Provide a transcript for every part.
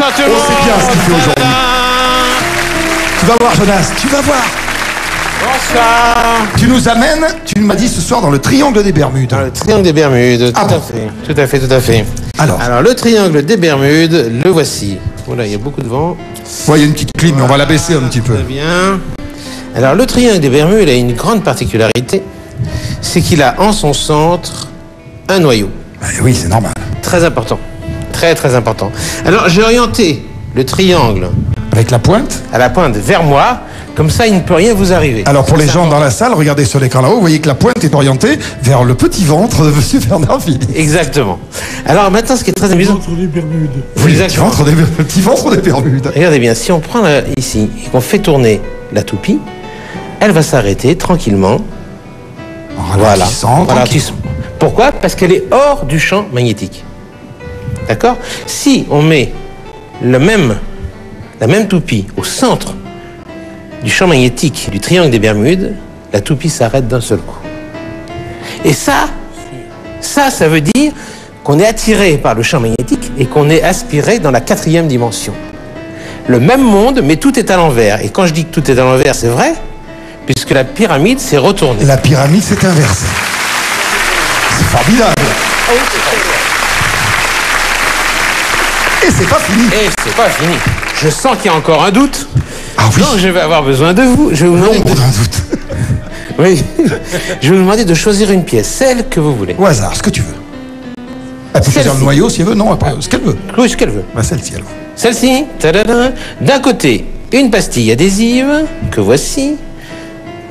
Bonsoir tout le monde. C'est bien ce qu'il fait aujourd'hui. Tu vas voir, Jonas, tu vas voir. Bonsoir. Tu nous amènes, tu m'as dit ce soir, dans le triangle des Bermudes. Dans le triangle des Bermudes, Ah tout bon. à fait. Tout à fait, tout à fait. Alors, le triangle des Bermudes, le voici. Voilà, il y a beaucoup de vent. il y a une petite clim, mais on va la baisser un petit peu. Très bien. Alors, le triangle des Bermudes a une grande particularité, c'est qu'il a en son centre un noyau. Oui, c'est normal. Très important. Très, très important. Alors, j'ai orienté le triangle Avec la pointe. à la pointe vers moi, comme ça, il ne peut rien vous arriver. Alors pour les C'est gens dans la salle, regardez sur l'écran là-haut, vous voyez que la pointe est orientée vers le petit ventre de Monsieur Bernard Philippe. Exactement. Alors maintenant, ce qui est très amusant... Entre les Bermudes. Oui, Exactement. le petit ventre des Bermudes. Regardez bien, si on prend ici et qu'on fait tourner la toupie, elle va s'arrêter tranquillement. En ralentissant, tranquille. ralentissement. Pourquoi? Parce qu'elle est hors du champ magnétique. D'accord? Si on met la même toupie au centre du champ magnétique du triangle des Bermudes, la toupie s'arrête d'un seul coup. Et ça veut dire qu'on est attiré par le champ magnétique et qu'on est aspiré dans la 4e dimension. Le même monde, mais tout est à l'envers. Et quand je dis que tout est à l'envers, c'est vrai, puisque la pyramide s'est retournée. La pyramide s'est inversée. C'est formidable. Et c'est pas fini. Et c'est pas fini. Je sens qu'il y a encore un doute. Ah oui. Donc je vais avoir besoin de vous. Je vais vous demander... L'ombre d'un doute. Oui. Je vais vous demander de choisir une pièce, celle que vous voulez. Au hasard, ce que tu veux. Elle peut choisir le noyau si elle veut, non, après, ce qu'elle veut. Oui, ce qu'elle veut. Bah, celle-ci, elle veut. Celle-ci, tadadam. D'un côté, une pastille adhésive, que voici.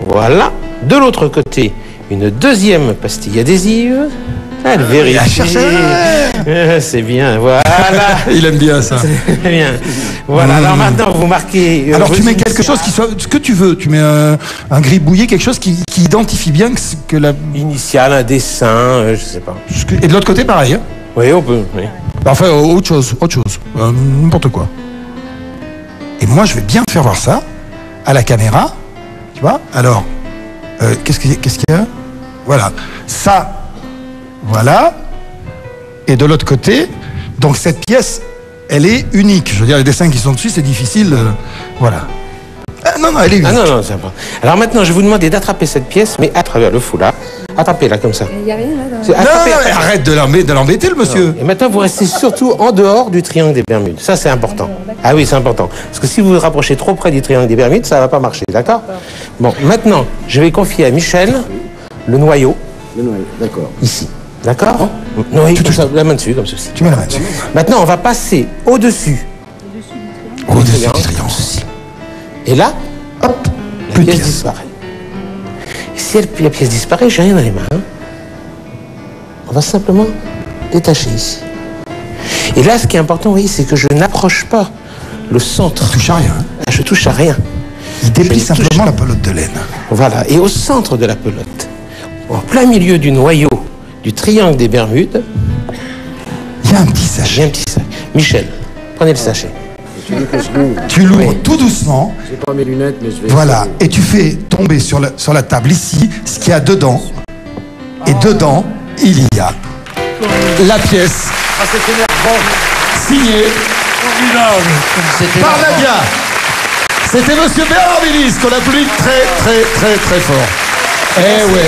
Voilà. De l'autre côté, une deuxième pastille adhésive. Elle vérifie. C'est bien, voilà. Il aime bien ça. C'est bien. Voilà, alors maintenant, vous marquez... Alors vos tu mets quelque initiales. chose qui soit ce que tu veux. Tu mets un gribouillis, quelque chose qui identifie bien que la. Initial, un dessin, je sais pas. Et de l'autre côté, pareil. Hein. Oui, on peut. Oui. Enfin, autre chose. N'importe quoi. Et moi, je vais bien faire voir ça à la caméra. Tu vois. Alors, qu'est-ce qu'il y a? Voilà. Ça. Voilà. Et de l'autre côté, donc cette pièce, elle est unique. Je veux dire, les dessins qui sont dessus, c'est difficile. Voilà. Ah, non, elle est unique. Ah non, c'est important. Alors maintenant, je vais vous demander d'attraper cette pièce, mais à travers le foulard. Attrapez-la comme ça. Il n'y a rien là dans C'est- attrapez- Non, arrête de l'embêter, le monsieur. Et maintenant, vous restez surtout en dehors du triangle des Bermudes. Ça, c'est important. Ah oui, c'est important. Parce que si vous vous rapprochez trop près du triangle des Bermudes, ça ne va pas marcher, d'accord? Bon, maintenant, je vais confier à Michel le noyau. Le noyau, d'accord. Ici. D'accord? Oui, comme ça, la main dessus, comme ceci. Tu mets la main dessus. Maintenant, on va passer au-dessus. Au-dessus du Comme triangle. ceci. Et là, hop, la Plus de pièce pièce. disparaît. Et si la pièce disparaît, j'ai rien dans les mains. Hein. On va simplement détacher ici. Et là, ce qui est important, vous voyez, c'est que je n'approche pas le centre. Tu touches à rien. Hein. Je touche à rien. Il déplie Je touche- simplement la pelote de laine. Voilà. Et au centre de la pelote, en plein milieu du noyau du triangle des Bermudes, Il y a un petit j'ai sachet. un petit sac. Michel, prenez le sachet. Tu dis que je l'ouvre. Tu l'ouvres tout doucement. J'ai pas mes lunettes, mais je vais. Voilà. essayer. Et tu fais tomber sur la table ici ce qu'il y a dedans. Et dedans, il y a la pièce Ah, c'est énervant. signée par Nadia. C'était Monsieur Bernard Mélis qu'on applaudit très très très très fort. Eh ouais,